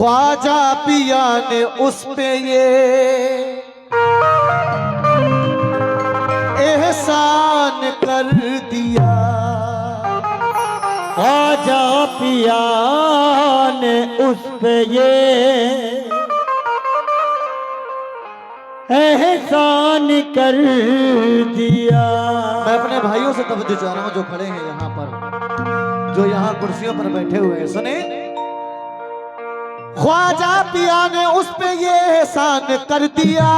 ख्वाजा पिया ने उस पे ये एहसान कर दिया। ख्वाजा पिया ने उस पे ये एहसान कर दिया। मैं अपने भाइयों से तवज्जो चाह रहा हूं जो खड़े हैं यहाँ पर, जो यहाँ कुर्सियों पर बैठे हुए हैं, सुने। ख्वाजा पिया ने उस पे ये एहसान कर दिया,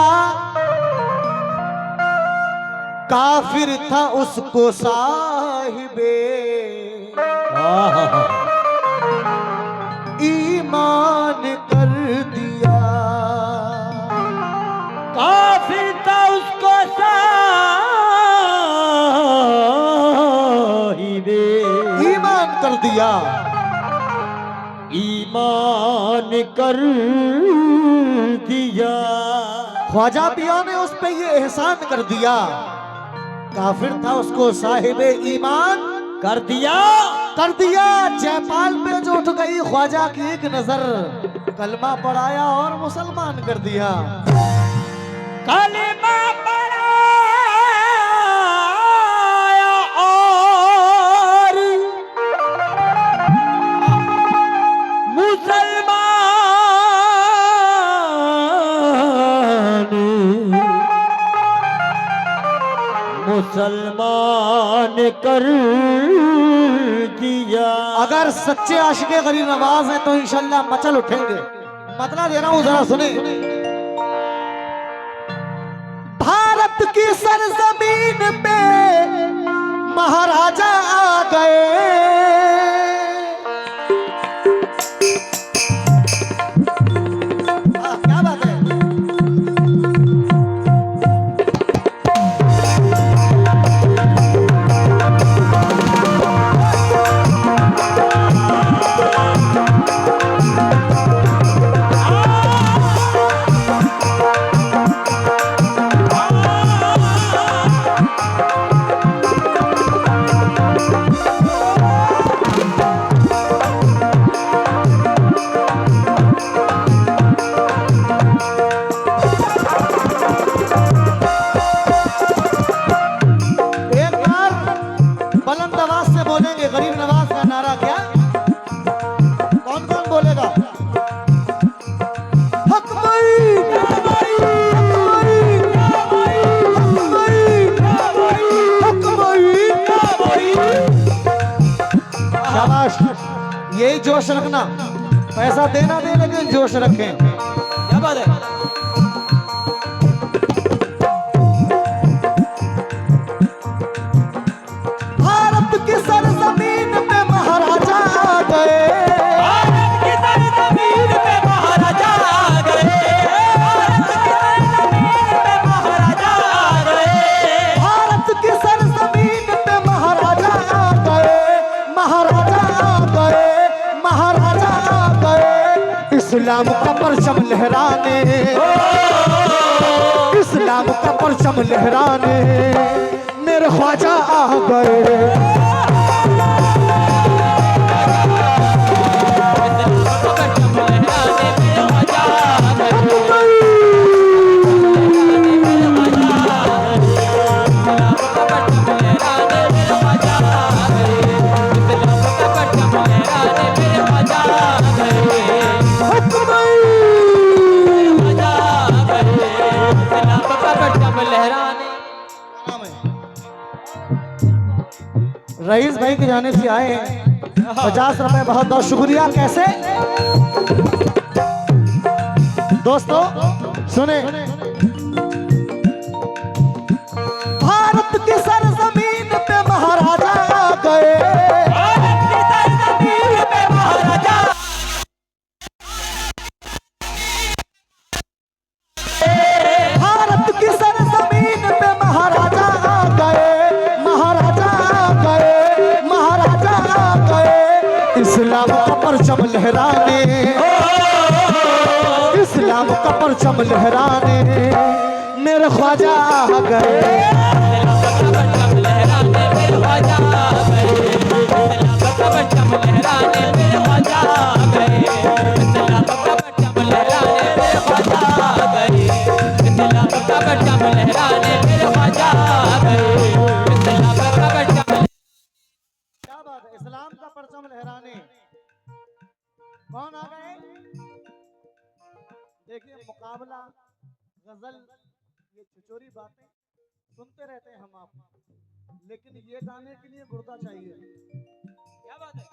काफिर था उसको साहिबे ईमान कर दिया। काफिर था उसको साहिबे ईमान कर दिया। ईमान कर दिया। ख्वाजा पिया ने उस पे ये एहसान कर दिया, काफिर था उसको साहिबे ईमान कर दिया। कर दिया। जयपाल पे जो उठ गई ख्वाजा की एक नजर, कलमा पढ़ाया और मुसलमान कर दिया। कलमा पढ़ाया और मुसलमान कर दिया। अगर सच्चे आशिक़े गरीब नवाज हैं तो इंशाल्लाह मचल उठेंगे। मतलब दे रहा हूं, जरा सुने। भारत की सरजमीन पे महाराजा आ गए, क्या बात है। गरीब नवाज का नारा क्या? कौन कौन बोलेगा? शाबाश, यही जोश रखना। पैसा देना दे लेकिन जोश रखें। क्या बात है। इस्लाम का परचम लहराने, इस्लाम का परचम लहराने मेरे ख्वाजा आ गए। रईस भाई के जाने से आए 50 रुपए, बहुत बहुत शुक्रिया। कैसे दोस्तों सुने। भारत की सरजमीन पे महाराजा आ गए, भारत की सरजमीन पे महाराजा आ गए, महाराजा आ गए, महाराजा आ गए। इस्लाम का परचम लहराने, इस्लाम का परचम लहराने मेरे ख्वाजा आ गए। देखिए मुकाबला गजल ये छिछोरी बातें सुनते रहते हैं हम आप, लेकिन ये गाने के लिए गुर्दा चाहिए। क्या बात है?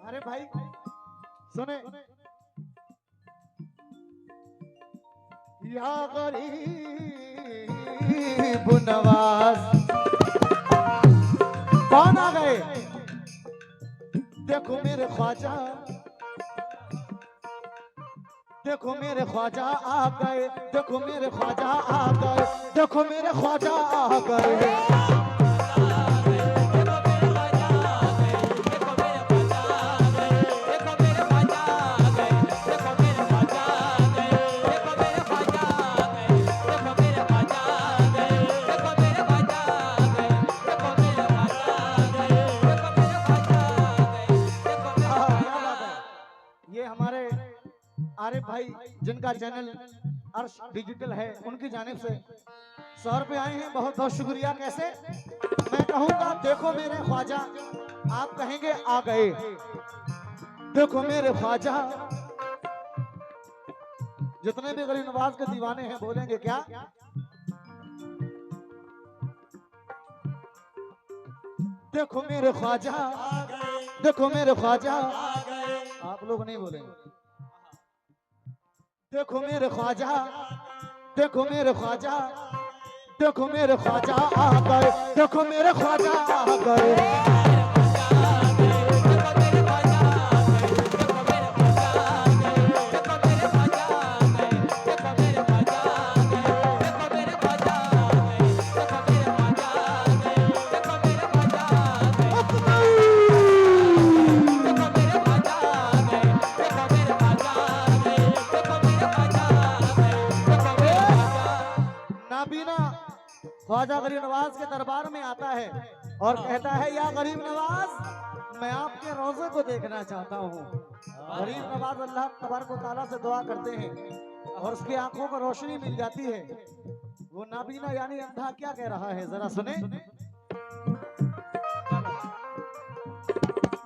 अरे भाई सुने, या गरीब नवाज, कौन आ गए? देखो मेरे ख्वाजा, देखो मेरे ख्वाजा आ गए, देखो मेरे ख्वाजा आ गए, देखो मेरे ख्वाजा आ गए। ये हमारे आरिफ भाई जिनका चैनल अर्श डिजिटल है, उनकी जानिब से 100 रुपए आए हैं, बहुत बहुत शुक्रिया। कैसे मैं कहूँगा देखो मेरे ख्वाजा, आप कहेंगे आ गए। देखो मेरे ख्वाजा, जितने भी गरीब नवाज के दीवाने हैं बोलेंगे क्या? देखो मेरे ख्वाजा, देखो मेरे ख्वाजा, आप लोग नहीं बोलेंगे। देखो मेरे ख्वाजा, देखो मेरे ख्वाजा, देखो मेरे ख्वाजा आ गए, देखो मेरे ख्वाजा आ गए। नाबीना ख्वाजा गरीब नवाज के दरबार में आता है और कहता है या गरीब नवाज, मैं आपके रोजे को देखना चाहता हूँ। गरीब नवाज अल्लाह तबारक व तआला से दुआ करते हैं और उसकी आंखों को रोशनी मिल जाती है। वो नाबीना यानी अंधा क्या कह रहा है, जरा सुने।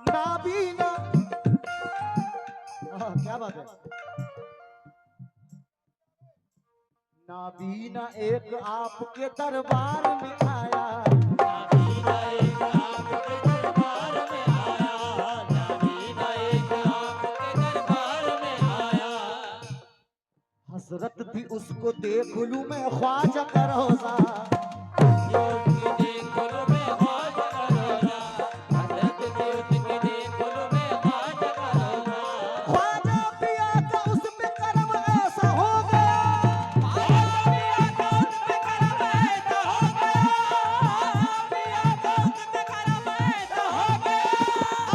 नाबीना, क्या बात है। नाबीना एक आपके दरबार में आया, नाबीना एक आपके दरबार में आया, नाबीना एक आपके दरबार में आया। हसरत थी उसको देख लूं मैं ख्वाजा का रोजा, उसकी देख लो मैं ख्वाजा का रोजा, हज़रत थी उसकी देख लो मैं ख्वाजा का रोजा। ख्वाजा पिया का उस पे करम ऐसा हो गया,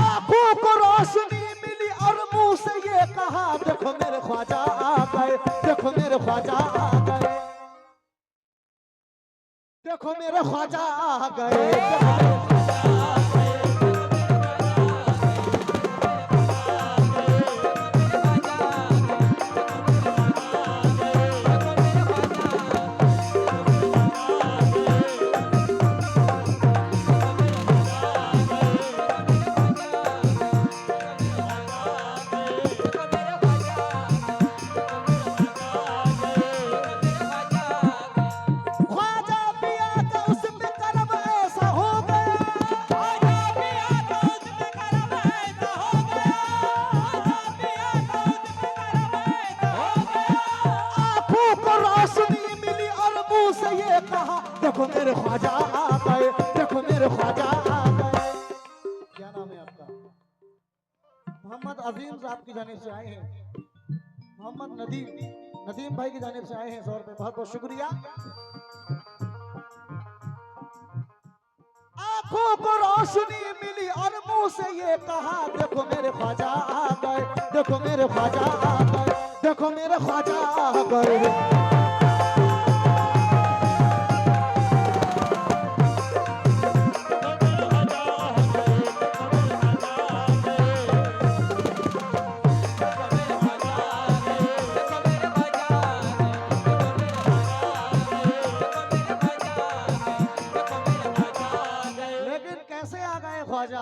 आंखों को रोशनी मिली और मुंह से ये कहा देखो मेरे ख्वाजा आ गए, देखो मेरे ख्वाजा आ गए, देखो मेरे ख्वाजा आ गए। ख्वाजा पिया का उस पे करम ऐसा हो गया, ख्वाजा पिया का उस पे करम ऐसा हो गया, ख्वाजा पिया का उस पे करम ऐसा हो गया। आंखों को रोशनी मिली और मुंह से ये कहा देखो मेरे ख्वाजा आ गए, देखो मेरे ख्वाजा आ गए। क्या नाम है आपका? मोहम्मद अजीम साहब की जानिब से आए हैं, मोहम्मद नदीम भाई की जानिब से आए हैं 100 रुपए, बहुत बहुत शुक्रिया। आंखों को रोशनी मिली और मुंह से ये कहा देखो मेरे ख्वाजा आ गए, देखो मेरे ख्वाजा आ गए, देखो मेरे ख्वाजा आ गए। लेकिन कैसे आ गए ख्वाजा?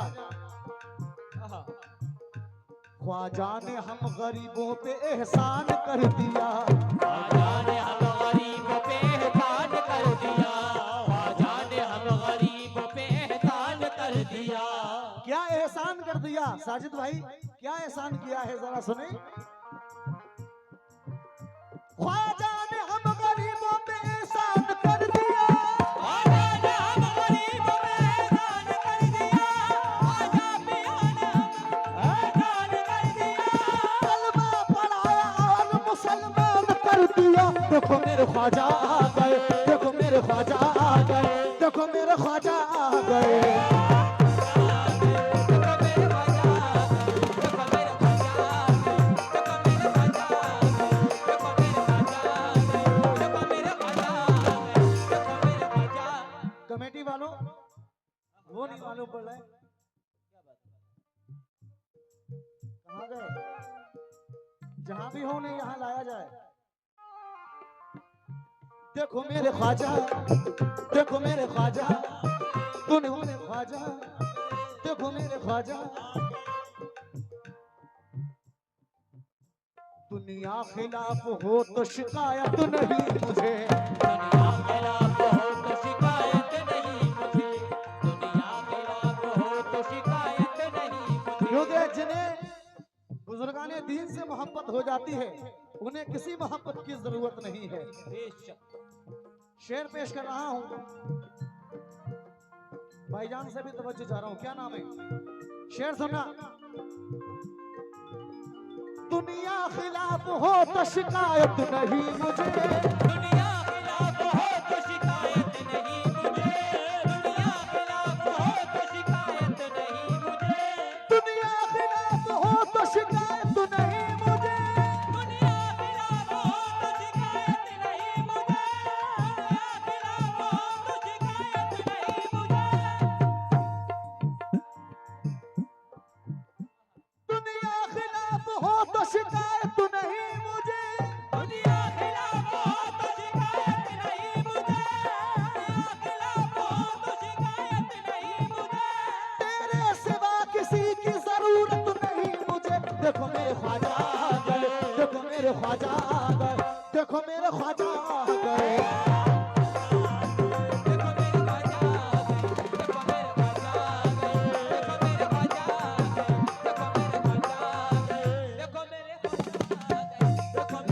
ख्वाजा ने हम गरीबों पे एहसान कर दिया। ख्वाजा ने हम गरीबों पे एहसान कर दिया, ख्वाजा ने हम गरीबों पे एहसान कर दिया। क्या एहसान कर दिया साजिद भाई, क्या एहसान किया है जरा सुने। ख्वाजा ने हम गरीबों पे एहसान कर दिया, ख्वाजा ने हम गरीबों पे एहसान कर दिया, ख्वाजा पिया ने हम एहसान कर दिया। कलमा पढ़ाया और मुसलमान कर दिया। देखो मेरे ख्वाजा आ गए, देखो मेरे ख्वाजा आ गए, देखो मेरे ख्वाजा आ गए। कमेटी वालों वो नहीं मालूम पड़ रहा है कहाँ गए, जहां भी हो नहीं यहाँ लाया जाए। देखो मेरे ख्वाजा, देखो मेरे ख्वाजा, तूने मेरे ख्वाजा, देखो मेरे ख्वाजा। दुनिया खिलाफ हो तो शिकायत नहीं मुझे, दुनिया खिलाफ हो तो शिकायत नहीं मुझे, दुनिया खिलाफ हो तो शिकायत नहीं मुझे। क्योंकि जिन्हें बुजुर्गाने दीन से मोहब्बत हो जाती है उन्हें किसी मोहब्बत की जरूरत नहीं है। शेर पेश कर रहा हूं, भाईजान से भी तवज्जो चाह रहा हूं। क्या नाम है? शेर सुनना। दुनिया खिलाफ हो तो शिकायत नहीं मुझे, दुनिया खिलाफ हो तो शिकायत नहीं मुझे, दुनिया खिलाफ हो तो शिकायत नहीं मुझे, दुनिया खिलाफ हो तो शिकायत नहीं मुझे, दुनिया खिलाफ हो तो शिकायत नहीं मुझे, दुनिया खिलाफ हो तो शिकायत नहीं मुझे, दुनिया खिलाफ हो तो शिकायत नहीं मुझे, दुनिया खिलाफ हो तो शिकायत नहीं मुझे, दुनिया खिलाफ हो तो शिकायत नहीं मुझे। तेरे सिवा किसी की जरूरत नहीं मुझे। देखो मेरे ख्वाजा आ गए, देखो मेरे ख्वाजा आ गए, देखो मेरे ख्वाजा आ गए।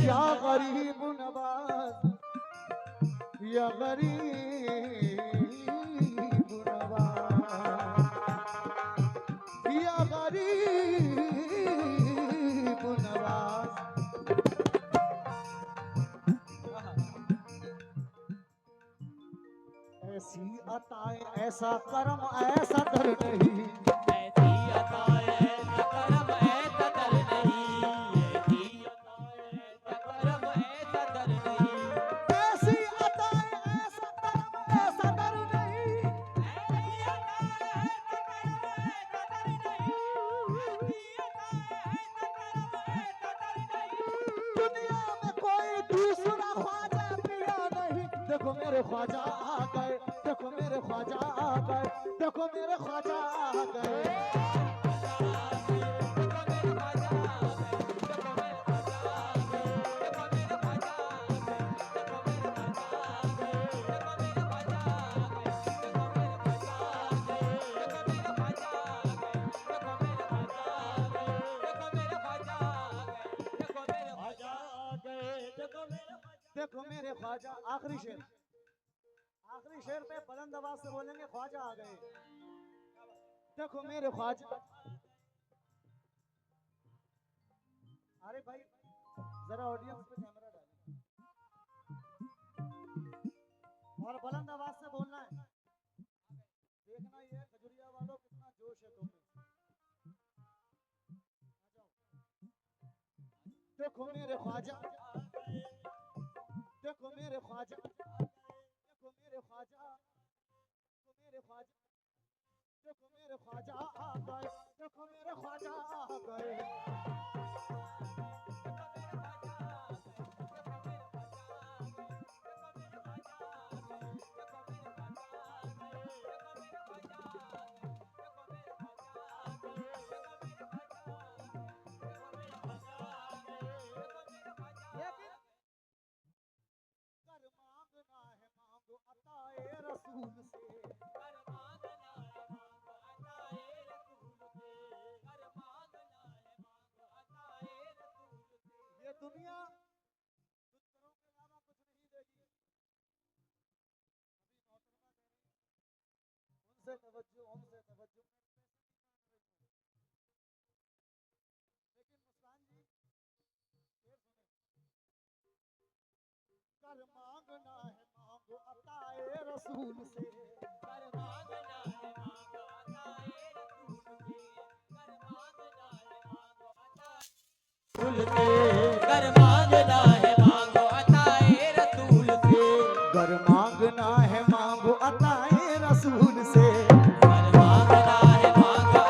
या गरीब नवाज, या गरीब नवाज, या गरीब नवाज। ऐसी अताएं ऐसा करम ऐसा दर नहीं, ऐसी अताएं ऐसा करम ऐसा दर नहीं, ऐसी अताएं ऐसा करम ऐसा दर नहीं, ऐसी अताएं ऐसा करम ऐसा दर नहीं, ऐसी अताएं ऐसा करम ऐसा दर नहीं, ऐसी अताएं ऐसा करम ऐसा दर नहीं। दुनिया में कोई दूसरा ख्वाजा पिया नहीं। देखो मेरे ख्वाजा आ गए, देखो मेरे ख्वाजा आ गए, देखो मेरे ख्वाजा आ गए। देखो मेरे ख्वाजा। आखिरी शेर, आखिरी शेर पे बुलंद आवाज से बोलेंगे ख्वाजा आ गए। देखो मेरे ख्वाजा। अरे भाई जरा ऑडियंस पे कैमरा डालें और बुलंद आवाज से बोलना है। देखना ये खजुरिया वालों कितना जोश है तुम में। देखो मेरे ख्वाजा, देखो मेरे ख्वाजा, देखो मेरे ख्वाजा, देखो मेरे ख्वाजा, देखो मेरे ख्वाजा आ गए, देखो मेरे ख्वाजा आ गए। रसूल से। कर मांगना है मांगो अताए रसूल से, कर मांगना है मांगो अताए रसूल से। ये दुनिया कुछ करो के अलावा कुछ नहीं देगी। अभी मोहतरमा कह रही उनसे तवज्जो उनसे तवज्जो, लेकिन मुस्कान जी शेर सुने, कर मांगना है मांगो अताए रसूल से। कर मांगना है मांगो अताए रसूल से, कर मांगना है मांगो अताए रसूल से, कर मांगना है मांगो अताए रसूल से, कर मांगना है मांगो अताए रसूल से। कर मांगना है मांगो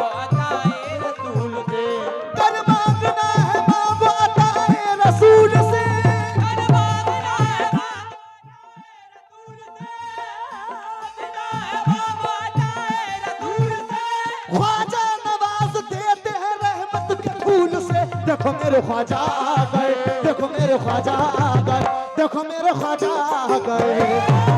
अताए रसूल से, कर मांगना है मांगो अताए रसूल से, कर मांगना है मांगो अताए रसूल से। कर मांगना है मांगो अताए रसूल से, ख्वाजा नवाज देते हैं रहमत के फूल से। देखो मेरे ख्वाजा आ गए, देखो मेरे ख्वाजा आ गए, देखो मेरे ख्वाजा आ गए।